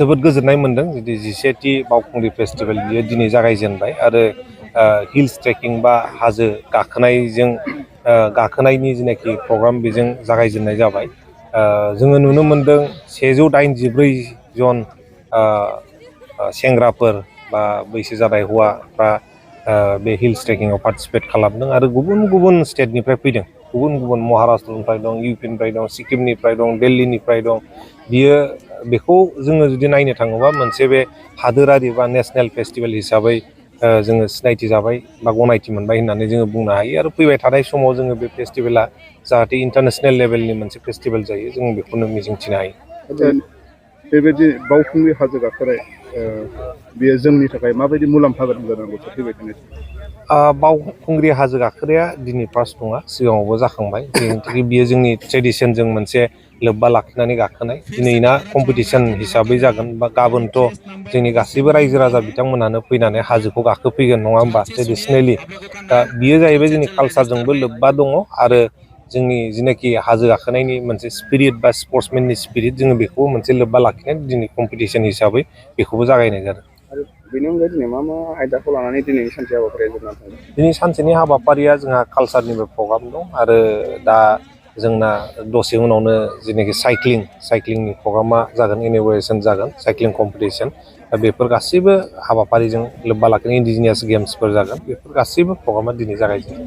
जोबोद गोजोननाय मोन्दों जुदि 17थि बावखुंग्रि फेस्टिभेल बियो दिनै जागायजेनबाय आरो हिल्स ट्रेकिं बा हाजो गाखोनायनि जिनाखि प्रग्राम बेजों जागायजेननाय जाबाय। जोङो नुनो मोन्दों 184 जन सेंग्राफोर बा बैसो जानाय हौवाफ्रा बे हिल्स ट्रेकिंआव पार्टिसिपेट खालामदों आरो गुबुन गुबुन स्टेटनिफ्राय फैदों। गुबुन गुबुन महाराष्ट्रनिफ्राय दं, इउपिनिफ्राय दं, सिक्किमनिफ्राय दं, दिल्लीनिफ्राय दं। बेखौ जोङो जुदि नायनो थाङोबा मोनसे बे हादोरारि बा नेसनेल फेस्टिभेल हिसाबै जोङो सिनायथि जाबाय बा गनायथि मोनबाय होननानै जोङो बुंनो हायो आरो फैबाय थानाय समाव जोङो बे फेस्टिभेला जाहाथे इन्टारनेसनेल लेभेलनि मोनसे फेस्टिभेल जायो जों बेखौनो मिजिंथिनो हायो। बेबायदि बावखुंग्रि हाजो गाखोनाय बेयो जोंनि थाखाय माबायदि मुलाम्फा गोनां जानांगौ फैबाय थानाय बावखुंग्रि हाजो गाखोनाया दिनै फार्स्ट नङा, सिगाङावबो जाखांबाय। बियो जोंनि ट्रेडिसनजों मोनसे लोब्बा लाखिनानै गाखोनाय। दिनैना कम्पिटिसन हिसाबै जागोन बा गाबोनथ' जोंनि गासैबो रायजो राजा बिथांमोनानो फैनानै हाजोखौ गाखोफैगोन नङा होमबा ट्रेडिसनेलि। दा बियो जाहैबाय जोंनि कालसारजोंबो लोब्बा दङ आरो जोंनि जिनाखि हाजो गाखोनायनि मोनसे स्पिरिट बा स्पर्ट्समेननि स्पिरिट जोङो बेखौबो मोनसे लोब्बा लाखिनानै दिनै कम्पिटिसन हिसाबै बेखौबो जागायनाय जादों। आरो बेनि अनगायै दिनै मा आयदाखौ लानानै दिनैनि सानसे हाबाफारिया जोबनानै थांदों? दिनै सानसेनि हाबाफारिया जोंहा कालसारनिबो प्रग्राम दं आरो दा जोंना दसे उनावनो जेनाखि साइक्लिंनि प्रग्रामा जागोन, इन'गुरेसन जागोन, साइक्लिं कम्पिटिसन। दा बेफोर गासैबो हाबाफारिजों लोब्बा लाखिनाय इन्डिजिनियास गेम्सफोर जागोन। बेफोर गासैबो प्रग्रामा दिनै जागायजेनदों।